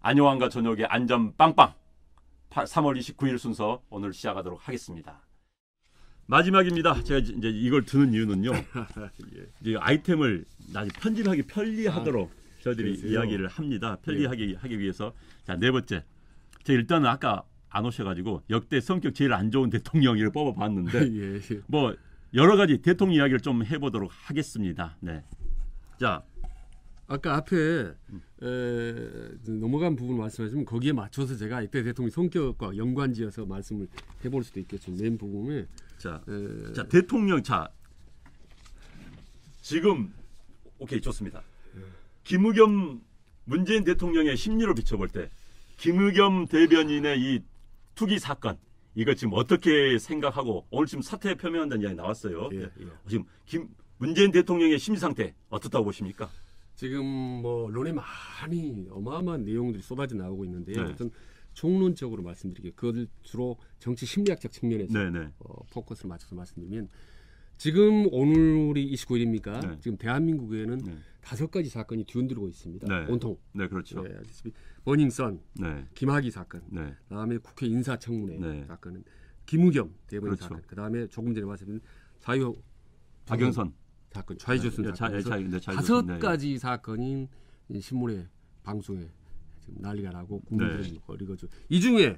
안요한과 저녁의 안전 빵빵 3월 29일 순서 오늘 시작하도록 하겠습니다. 마지막입니다. 제가 이제 이걸 드는 이유는요. 이제 아이템을 나중에 편집하기 편리하도록 저희들이 그러세요? 이야기를 합니다. 편리하기 위해서. 자, 네 번째. 제가 일단은 아까 안 오셔가지고 역대 성격 제일 안 좋은 대통령을 뽑아봤는데 예. 뭐 여러 가지 대통령 이야기를 좀 해보도록 하겠습니다. 네. 자. 아까 앞에 넘어간 부분 말씀하시면 거기에 맞춰서 제가 이때 대통령 성격과 연관지어서 말씀을 해볼 수도 있겠죠. 맨 부분에 자 대통령 지금 오케이 좋습니다. 김의겸 문재인 대통령의 심리로 비춰볼 때 김의겸 대변인의 이 투기 사건 이거 지금 어떻게 생각하고 오늘 지금 사퇴 표명한다는 이야기 나왔어요. 예. 지금 문재인 대통령의 심리 상태 어떻다고 보십니까? 지금 뭐 언론에 많이 어마어마한 내용들이 쏟아져 나오고 있는데요. 네. 어떤 총론적으로 말씀드릴게요. 그걸 주로 정치 심리학적 측면에서 네네. 포커스를 맞춰서 말씀드리면 지금 오늘이 29일입니까? 네. 지금 대한민국에는 네. 5가지 사건이 뒤흔들고 있습니다. 네. 온통. 네, 그렇죠. 네, 버닝썬, 네. 김학의 사건, 네. 그다음에 국회 인사청문회 네. 사건은 김의겸 대변인 그렇죠. 사건, 그다음에 조금 전에 말씀드린 자유 박영선 사건, 좌회조선 네, 사건, 자유조선. 5가지 사건이 신문에 방송에 지금 난리가 나고 국민들은 네. 거리거죠. 이 중에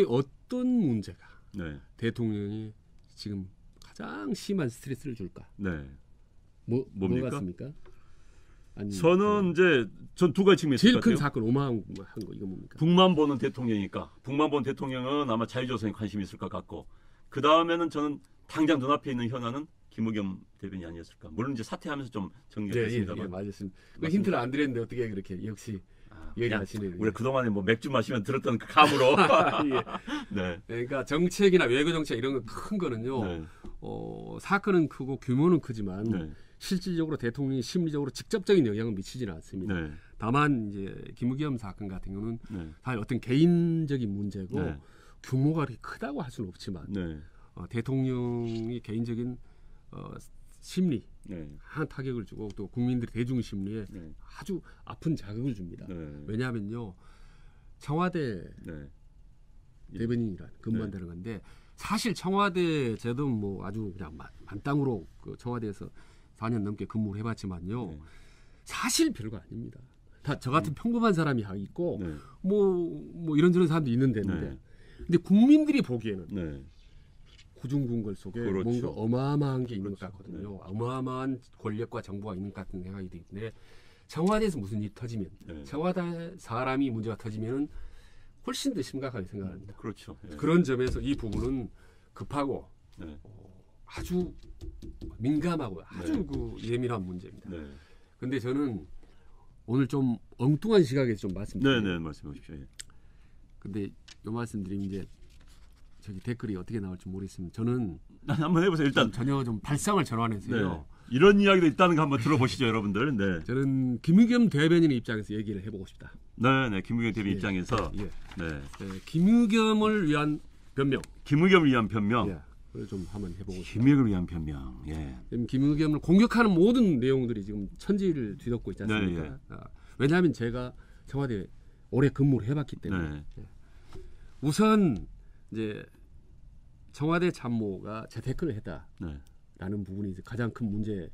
어떤 문제가 네. 대통령이 지금 가장 심한 스트레스를 줄까? 네. 뭐 뭡니까? 같습니까? 아니, 저는 이제 전 두 가지 측면이 있을 제일 것 큰 같아요. 사건 어마어마한 거 이거 뭡니까? 북만 보는 대통령이니까 북만 보는 대통령은 아마 자유조선에 관심이 있을 것 같고 그 다음에는 저는 당장 눈앞에 있는 현안은 김의겸 대변인이 아니었을까. 물론 이제 사퇴하면서 좀 정리가 됐습니다만. 예, 맞았습니다. 그 힌트를 안 드렸는데 어떻게 그렇게 역시 얘기하시네요. 우리 그동안에 뭐 맥주 마시면 들었던 그 감으로. 예. 네. 그러니까 정책이나 외교 정책 이런 거 큰 거는요. 네. 사건은 크고 규모는 크지만 네. 실질적으로 대통령이 심리적으로 직접적인 영향을 미치지는 않습니다. 네. 다만 이제 김의겸 사건 같은 경우는 네. 사실 어떤 개인적인 문제고 네. 규모가 그렇게 크다고 할 수는 없지만 네. 대통령이 개인적인 심리 네. 한 타격을 주고 또 국민들의 대중 심리에 네. 아주 아픈 자극을 줍니다. 네. 왜냐하면요 청와대 네. 대변인이란 근무한다는 건데 사실 청와대 저도 뭐 아주 그냥 만땅으로 그 청와대에서 4년 넘게 근무를 해봤지만요 네. 사실 별거 아닙니다. 다 저 같은 평범한 사람이 있고 네. 뭐 이런저런 사람도 있는데 네. 근데 국민들이 보기에는 네. 구중궁궐 속에 그렇죠. 뭔가 어마어마한 게 있는 것 그렇죠. 같거든요. 네. 어마어마한 권력과 정보가 있는 것 같은 생각이 드는데 청와대에서 무슨 일이 터지면 네. 청와대 사람이 문제가 터지면은 훨씬 더 심각하게 생각합니다. 그렇죠. 네. 그런 점에서 이 부분은 급하고 네. 아주 민감하고 아주 네. 그 예민한 문제입니다. 네. 근데 저는 오늘 좀 엉뚱한 시각에서 좀 말씀드려요. 네, 말씀해 주십시오. 예. 근데 이 말씀드리면 이제 저기 댓글이 어떻게 나올지 모르겠습니다. 저는 한번 해보세요. 일단 전혀 좀 발상을 전환해서요. 네. 이런 이야기도 있다는 거 한번 들어보시죠, 여러분들. 네. 저는 김의겸 대변인의 입장에서 얘기를 해보고 싶다. 네, 김의겸 대변인 예. 입장에서 예. 네. 김의겸을 위한 변명. 김의겸을 위한 변명. 예. 그걸 좀 한번 해보고 싶다. 김의겸을 위한 변명. 예. 지금 김의겸을 공격하는 모든 내용들이 지금 천지를 뒤덮고 있지 않습니까? 네, 예. 왜냐하면 제가 청와대 오래 근무를 해봤기 때문에 네. 우선 이제 청와대 참모가 재테크를 했다라는 네. 부분이 이제 가장 큰 문제로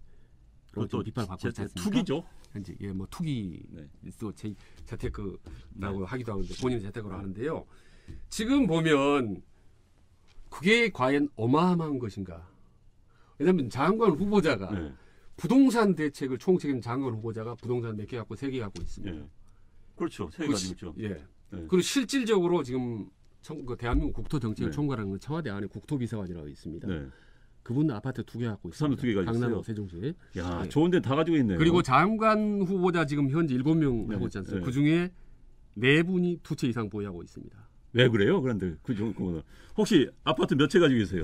그것도 비판을 받고 있지 않습니까? 투기죠. 현재 뭐 투기 네. 또 재테크라고 네. 하기도 하는데 본인이 재테크로 하는데요. 지금 보면 그게 과연 어마어마한 것인가? 왜냐하면 장관 후보자가 네. 부동산 대책을 총책임 장관 후보자가 부동산 몇 개 갖고 3개 갖고 있습니다. 예. 그렇죠. 세 가지 있죠. 예. 네. 그리고 실질적으로 지금 그 대한민국 국토 정책을 네. 총괄하는 건 청와대 안에 국토비서관이라고 있습니다. 네. 그분 아파트 2개 갖고 그 사람도 있습니다. 2개 가지고 강남하고 있어요. 세종시에. 야, 네. 좋은 데는 다 가지고 있네요. 그리고 장관 후보자 지금 현재 7명 네. 하고 있지 않습니까? 네. 그 중에 4분이 2채 이상 보유하고 있습니다. 왜 그래요? 그런데 그거는 혹시 아파트 몇 채 가지고 계세요?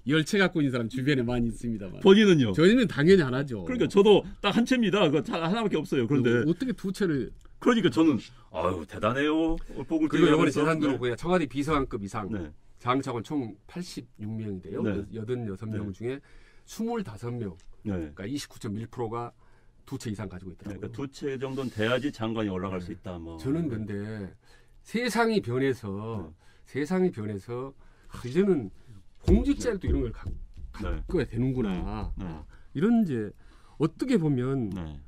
10채 갖고 있는 사람 주변에 많이 있습니다만. 본인은요? 저희는 당연히 안 하죠. 그러니까 저도 딱 한 채입니다. 그거 하나밖에 없어요. 그런데 어떻게 2채를 그러니까 저는 아유 대단해요. 복을 그리고 이번에 들여다보면서. 재산도 그냥 청와대 비서관급 이상 네. 장차관 총 86명인데요. 네. 86명 네. 중에 25명, 네. 그러니까 29.1%가 두 채 이상 가지고 있더라고요. 그러니까 두 채 정도는 돼야지 장관이 올라갈 수 있다. 뭐. 저는 근데 세상이 변해서 이제는 공직자도 이런 걸 갖고야 되는구나. 이런 이제 어떻게 보면 네.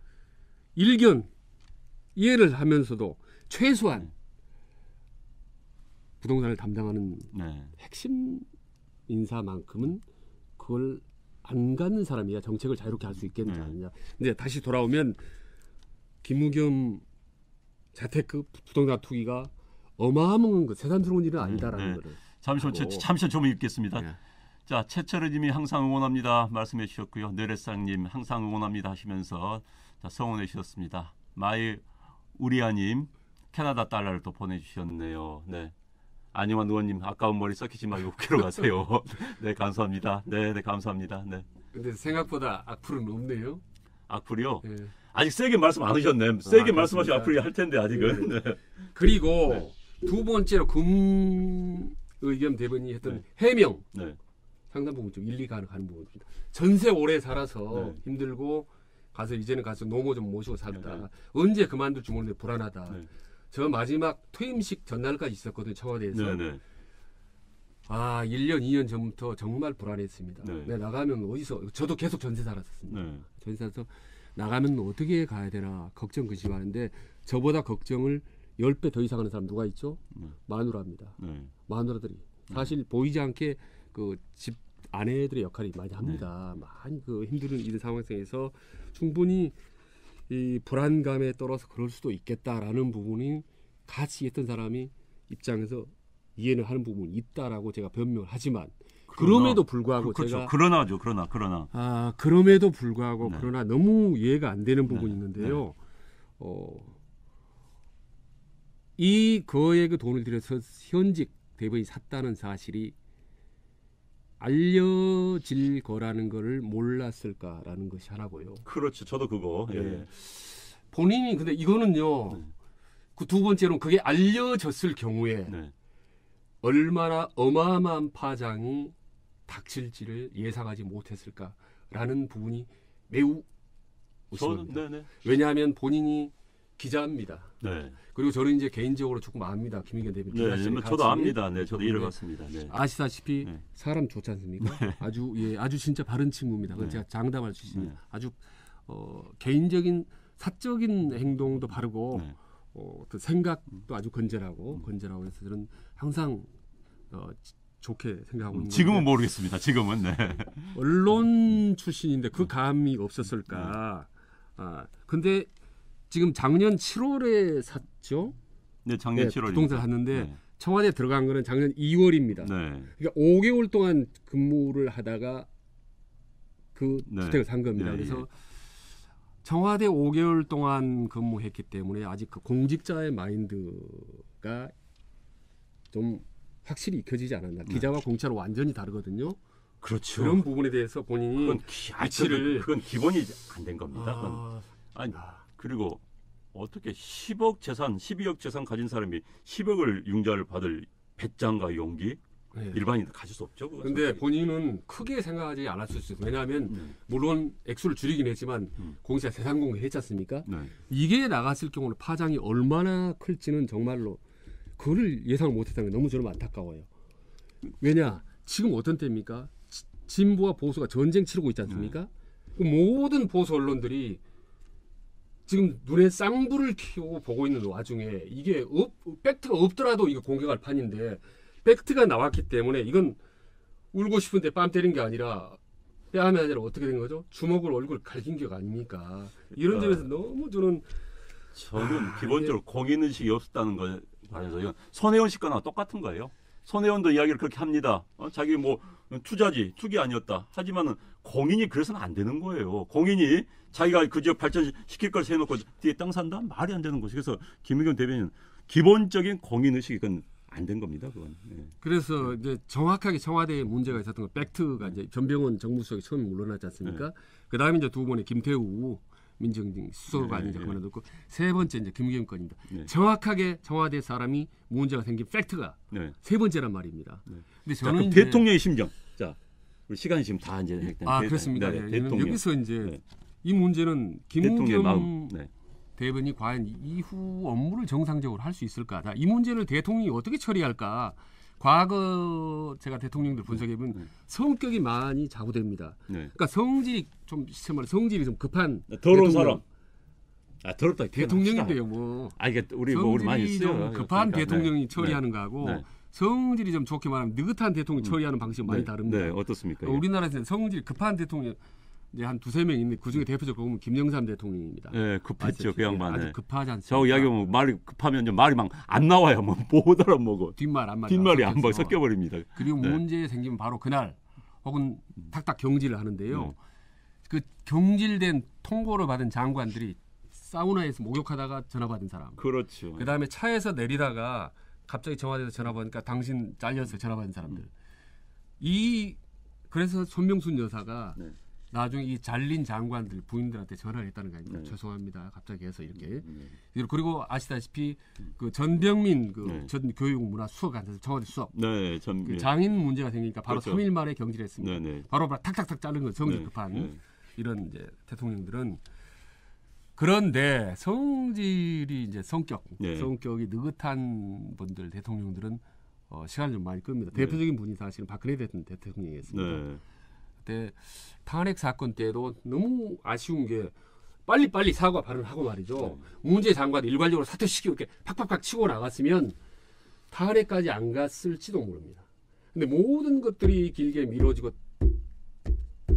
일견 이해를 하면서도 최소한 부동산을 담당하는 네. 핵심 인사만큼은 그걸 안 갖는 사람이야 정책을 자유롭게 할 수 있겠느냐. 아니냐. 근데 다시 돌아오면 김우겸 자테크 부동산 투기가 어마어마한 거 세상스러운 일은 아니다라는 거를. 잠시만 좀 읽겠습니다. 네. 자, 최철우님이 항상 응원합니다 말씀해 주셨고요. 내래상님 항상 응원합니다 하시면서 자, 성원해 주셨습니다. 마이 우리아님 캐나다 달러를 또 보내주셨네요. 네. 안녕한 의원님 아까운 머리 썩히지 말고 국회로 가세요. 네, 감사합니다. 네, 감사합니다. 네. 근데 생각보다 악플은 없네요. 악플이요? 네. 아직 세게 말씀 안 하셨네. 세게 말씀하시면 그렇습니까? 악플이 할 텐데 아직은. 네. 그리고 두 번째로 금의겸 대변인이 했던 해명 네. 상당 부분 좀 일리가 가는 부분입니다. 전세 오래 살아서 네. 힘들고 가서 이제는 가서 노모 좀 모시고 살다. 네. 언제 그만둘지 모르는데 불안하다. 네. 저 마지막 퇴임식 전날까지 있었거든요. 청와대에서. 네. 1년, 2년 전부터 정말 불안했습니다. 네. 내가 나가면 어디서 저도 계속 전세 살았었습니다. 네. 전세 살아서 나가면 어떻게 가야 되나 걱정 그 집안인데 저보다 걱정을 10배 더 이상 하는 사람 누가 있죠? 마누라입니다. 네. 마누라들이 사실 보이지 않게 그 집 아내들의 역할이 많이 합니다. 많이 그 힘든 이런 상황 속에서 충분히 이 불안감에 떨어서 그럴 수도 있겠다라는 부분이 같이 했던 사람이 입장에서 이해는 하는 부분이 있다라고 제가 변명을 하지만 그럼에도 불구하고 그렇죠. 제가 그러나 그럼에도 불구하고 네. 그러나 너무 이해가 안 되는 부분이 있는데요. 이 거액의 돈을 들여서 현직 대법이 샀다는 사실이 알려질 거라는 거를 몰랐을까라는 것이 하나고요. 그렇죠. 저도 그거. 예. 본인이 근데 이거는요. 그 두 번째로는 그게 알려졌을 경우에 네. 얼마나 어마어마한 파장이 닥칠지를 예상하지 못했을까라는 부분이 매우 의심합니다. 네네. 왜냐하면 본인이 기자입니다. 네. 그리고 저는 이제 개인적으로 조금 압니다. 김의겸 대표. 네. 저도 압니다. 네. 저도 읽어봤습니다. 네. 아시다시피 네. 사람 좋지 않습니까? 아주 진짜 바른 친구입니다. 그건 네. 제가 장담할 수 있습니다. 네. 아주 개인적인 사적인 행동도 바르고 네. 또 생각도 아주 건전하고 해서 저는 항상 좋게 생각하고 있는 지금은 건데 모르겠습니다. 지금은 네. 언론 출신인데 그 감이 없었을까? 근데 지금 작년 7월에 샀죠. 네, 작년 7월 부동산 샀는데 네. 청와대 들어간 거는 작년 2월입니다. 네. 그러니까 5개월 동안 근무를 하다가 그 네. 주택을 산 겁니다. 네, 그래서 청와대 5개월 동안 근무했기 때문에 아직 그 공직자의 마인드가 좀 확실히 익혀지지 않았나. 기자와 공직자로 완전히 다르거든요. 그렇죠. 그런 부분에 대해서 본인이 그건 기본이 안 된 겁니다. 아니 그리고 어떻게 10억 재산, 12억 재산 가진 사람이 10억을 융자를 받을 배짱과 용기 일반인은 가질 수 없죠. 그런데 본인은 크게 생각하지 않았을 수 있어요. 왜냐하면 물론 액수를 줄이긴 했지만 공시가 세상 공개했지 않습니까? 네. 이게 나갔을 경우는 파장이 얼마나 클지는 정말로 그걸 예상을 못했다는 게 너무 저는 안타까워요. 왜냐? 지금 어떤 때입니까? 진보와 보수가 전쟁 치르고 있지 않습니까? 그 모든 보수 언론들이 지금 눈에 쌍불을 켜고 보고 있는 와중에 이게 팩트가 없더라도 이거 공개할 판인데 팩트가 나왔기 때문에 이건 울고 싶은데 뺨 때린 게 아니라 뺨이 아니라 어떻게 된 거죠? 주먹으로 얼굴 갈긴 게 아닙니까? 이런 점에서 너무 저는 기본적으로 공인의식이 없었다는 거에 관해서 이건 손혜원 씨 거나 똑같은 거예요. 손혜원도 이야기를 그렇게 합니다. 자기 뭐 투기 아니었다. 하지만은 공인이 그래서는 안 되는 거예요. 공인이 자기가 그 지역 발전시킬 걸 해놓고 뒤에 땅 산다? 말이 안 되는 거죠. 그래서 김의겸 대변인 기본적인 공인의식이 그건 안 된 겁니다. 그건. 네. 그래서 이제 정확하게 청와대에 문제가 있었던 건 팩트가 이제 전병헌 정무수석이 처음 물러났지 않습니까? 네. 그 다음에 이제 두 번에 김태우 민정수석이 네, 아닌지 네. 그만두고 세 번째 이제 김경임 건입니다. 네. 정확하게 청와대 사람이 문제가 생긴 팩트가 네. 세 번째란 말입니다. 네. 근데 자, 저는 그럼 이제 대통령의 심정. 자, 우리 시간이 지금 다 이제 그렇습니까? 네, 네, 대통령. 여기서 이제 네. 이 문제는 대통령의 김은겸 마음. 네. 대변이 과연 이후 업무를 정상적으로 할 수 있을까? 이 문제를 대통령이 어떻게 처리할까? 과거 제가 대통령들 분석해보면 성격이 많이 좌우됩니다. 네. 그러니까 성질이 좀 성질이 좀 급한 더러운 대통령. 사람. 아, 더럽다. 대통령인데요, 뭐. 아, 이게 우리 많이 성질이 써요. 좀 급한 그러니까, 대통령이 네. 처리하는 거하고 네. 성질이 좀 좋게 말하면 느긋한 대통령이 처리하는 방식이 많이 네. 다릅니다. 네, 어떻습니까? 이게? 우리나라에서는 성질이 급한 대통령 이제 한 두세 명 있는데 그중에 대표적으로 보면 김영삼 대통령입니다. 네, 급했죠. 그 양반. 아주 네. 급하지 않습니까? 저 이야기하면 말이 급하면 이제 말이 막 안 나와요. 뭐 못 알아먹어. 뒷말 앞말 뒷말이 안 막 섞여 버립니다. 그리고 네. 문제 생기면 바로 그날 혹은 탁탁 경질을 하는데요. 네. 그 경질된 통보를 받은 장관들이 사우나에서 목욕하다가 전화 받은 사람. 그렇죠. 그다음에 차에서 내리다가 갑자기 청와대에서 전화 받으니까 당신 잘렸어요. 전화 받은 사람들. 그래서 손명순 여사가 네. 나중에 이 잘린 장관들 부인들한테 전화를 했다는 거 아닙니까? 네. 죄송합니다. 갑자기 해서 이렇게. 네. 그리고 아시다시피 그 전병민 네. 전 교육문화 수석한테 청와대 수석 네, 전 그 장인 문제가 생기니까 바로 그렇죠. 3일 만에 경질했습니다. 네, 네. 바로 탁탁탁 자른 거 성질 네. 급한 네. 이런 이제 대통령들은 그런데 성질이 이제 네. 성격이 느긋한 분들 대통령들은 시간을 좀 많이 끕니다. 네. 대표적인 분이 사실은 박근혜 대통령이었습니다. 네. 그때 탄핵 사건 때도 너무 아쉬운 게 빨리빨리 사과 발언을 하고 말이죠. 문재 장관 일괄적으로 사퇴시키고 이렇게 팍팍팍 치고 나갔으면 탄핵까지 안 갔을지도 모릅니다. 근데 모든 것들이 길게 미뤄지고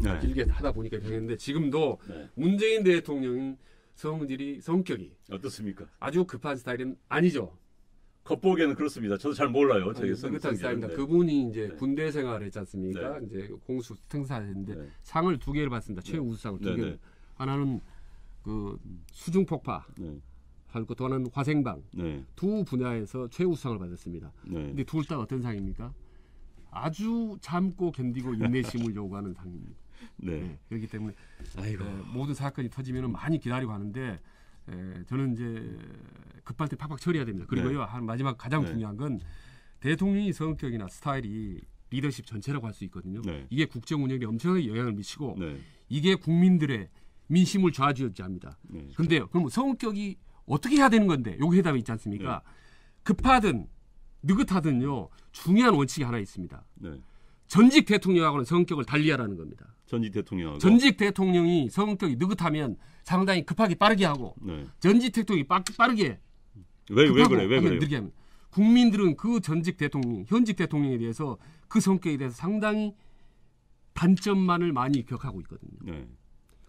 네. 길게 하다 보니까 되는데 지금도 네. 문재인 대통령의 성격이 어떻습니까? 아주 급한 스타일은 아니죠. 겉보기에는 그렇습니다. 저도 잘 몰라요. 저희 느긋한 스타일입니다. 네. 그분이 이제 네. 군대 생활을 했지 않습니까? 네. 이제 공수 특사했는데 네. 상을 2개를 받습니다. 최우수상을 네. 2개. 네. 하나는 그 수중폭파, 네. 하고 또 하나는 화생방 네. 두 분야에서 최우수상을 받았습니다. 네. 근데 둘 다 어떤 상입니까? 아주 참고 견디고 인내심을 요구하는 상입니다. 네. 네, 그렇기 때문에 아이고. 모든 사건이 터지면 많이 기다리고 하는데 저는 이제 급할 때 팍팍 처리해야 됩니다. 그리고요 네. 한 마지막 가장 네. 중요한 건 대통령의 성격이나 스타일이 리더십 전체라고 할 수 있거든요. 네. 이게 국정 운영에 엄청나게 영향을 미치고 네. 이게 국민들의 민심을 좌지우지합니다. 네. 근데요, 그럼 성격이 어떻게 해야 되는 건데? 요거 해답이 있지 않습니까? 급하든 느긋하든요 중요한 원칙이 하나 있습니다. 네. 전직 대통령하고는 성격을 달리하라는 겁니다. 전직 대통령하고. 전직 대통령이 성격이 느긋하면 상당히 급하게 빠르게 하고 네. 전직 대통령이 빠르게 왜 급하고 그래? 왜 하면 그래요? 느리게 합니다. 국민들은 그 전직 대통령, 현직 대통령에 대해서 그 성격에 대해서 상당히 단점만을 많이 기억하고 있거든요. 네.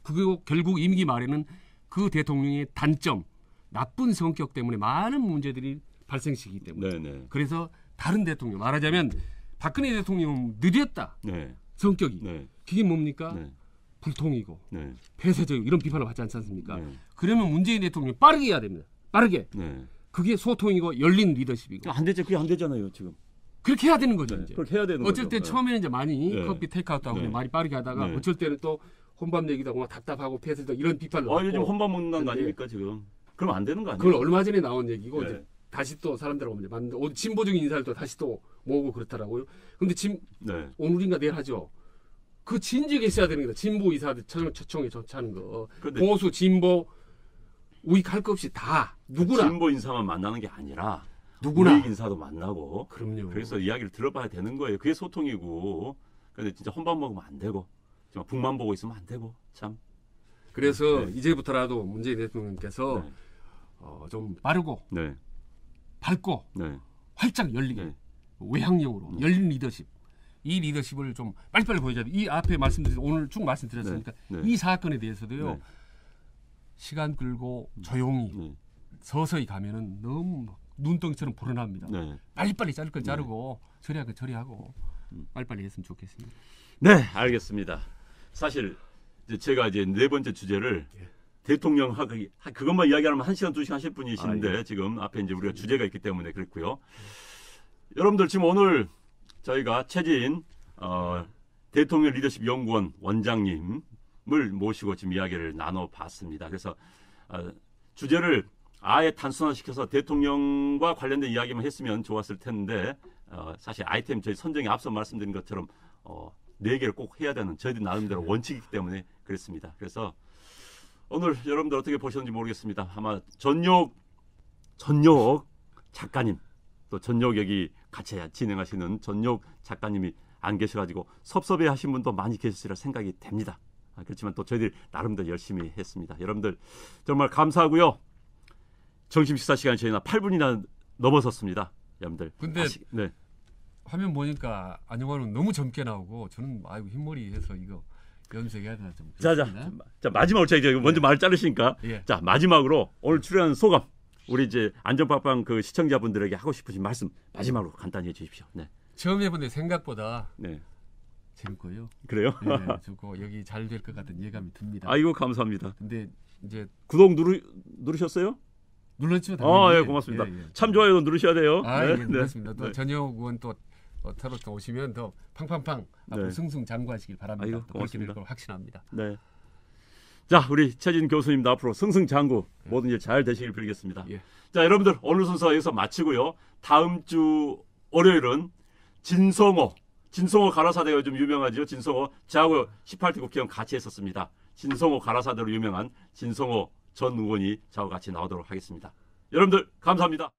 그리고 결국 임기 말에는 그 대통령의 단점, 나쁜 성격 때문에 많은 문제들이 발생시키기 때문에. 네, 네. 그래서 다른 대통령, 말하자면 박근혜 대통령은 느렸다. 네. 성격이. 네. 그게 뭡니까? 네. 불통이고 네. 폐쇄적이고 이런 비판을 받지 않지 않습니까? 네. 그러면 문재인 대통령이 빠르게 해야 됩니다. 빠르게. 네. 그게 소통이고 열린 리더십이고. 안 되죠. 그게 안 되잖아요, 지금. 그렇게 해야 되는 거죠. 네. 이제. 그렇게 해야 되는 어쩔 거죠. 때 네. 처음에는 이제 많이 네. 커피 테이크아웃하고 네. 많이 빠르게 하다가 네. 어쩔 때는 또 혼밥 얘기도 하고 막 답답하고 폐쇄적 이런 비판을 요즘 받고. 혼밥 먹는 거 근데 아닙니까, 지금? 그럼 안 되는 거 아니에요? 그걸 얼마 전에 나온 얘기고 네. 이제 다시 또 사람들하고 이제 만든 진보적인 인사를 또 다시 또 모으고 그렇더라고요. 근데 네. 오늘인가 내일 하죠. 그 진즉에 있어야 되는 거다. 진보 이사들 초청에 조차하는 거. 근데 보수 진보 우익 할 것 없이 다 누구나 진보 인사만 만나는 게 아니라 누구나. 우익 인사도 만나고 그럼요. 그래서 이야기를 들어봐야 되는 거예요. 그게 소통이고. 근데 진짜 혼밥 먹으면 안 되고 정말 북만 보고 있으면 안 되고 참. 그래서 네. 이제부터라도 문재인 대통령께서 좀 빠르고 네. 밝고 네. 활짝 열리게 네. 외향형으로 열린 리더십 이 리더십을 좀 빨리빨리 보여줘야 돼. 이 앞에 말씀드린 오늘 쭉 말씀드렸으니까 네. 이 사건에 대해서도요 네. 시간 끌고 조용히 네. 서서히 가면은 너무 눈덩이처럼 불어납니다. 네. 빨리빨리 자를 걸 자르고 처리할 걸 처리하고 빨리빨리 했으면 좋겠습니다. 네, 알겠습니다. 사실 이제 제가 이제 네 번째 주제를 대통령 하기 그것만 이야기하면 1시간 2시간 하실 분이신데 지금 앞에 이제 우리가 주제가 있기 때문에 그랬고요. 여러분들 지금 오늘 저희가 최진 대통령 리더십 연구원 원장님 모시고 지금 이야기를 나눠봤습니다. 그래서 주제를 아예 단순화시켜서 대통령과 관련된 이야기만 했으면 좋았을 텐데 사실 아이템 저희 선정에 앞서 말씀드린 것처럼 4개를 꼭 해야 되는 저희들 나름대로 원칙이기 때문에 그랬습니다. 그래서 오늘 여러분들 어떻게 보셨는지 모르겠습니다. 아마 전역 작가님 또 전역 여기 같이 진행하시는 전역 작가님이 안 계셔가지고 섭섭해하신 분도 많이 계시리라 생각이 됩니다. 그렇지만 또 저희들 나름대로 열심히 했습니다. 여러분들 정말 감사하고요. 점심 식사 시간 저희나 8분이나 넘어섰습니다. 여러분들. 근데 네. 화면 보니까 안영환은 너무 젊게 나오고 저는 아이고 흰머리 해서 이거 연습해야 되나 좀. 자 마지막으로 제가 먼저 말을 자르시니까 자 마지막으로 오늘 출연한 소감 우리 이제 안전빵빵 그 시청자분들에게 하고 싶으신 말씀 마지막으로 간단히 해주십시오. 네. 처음 해보는데 생각보다 네. 재밌고요. 그래요? 네, 좋고 여기 잘 될 것 같은 예감이 듭니다. 아이고 감사합니다. 근데 이제 구독 누르셨어요? 눌렀죠. 당연히. 예, 고맙습니다. 참 좋아요 누르셔야 돼요. 네, 네, 눌렀습니다. 또 네. 전역 의원 또 트로트 오시면 더 팡팡팡 앞으로 네. 승승장구하시길 바랍니다. 아이고, 그렇게 될 고맙습니다. 걸 확신합니다. 네. 자, 우리 최진 교수님도 앞으로 승승장구 모든 일 잘 되시길 빌겠습니다. 예. 자, 여러분들 오늘 순서 여기서 마치고요. 다음 주 월요일은 진성호 가라사대가 요즘 유명하죠. 진성호 저하고 18대 국회의원 같이 했었습니다. 진성호 가라사대로 유명한 진성호 전 의원이 저하고 같이 나오도록 하겠습니다. 여러분들 감사합니다.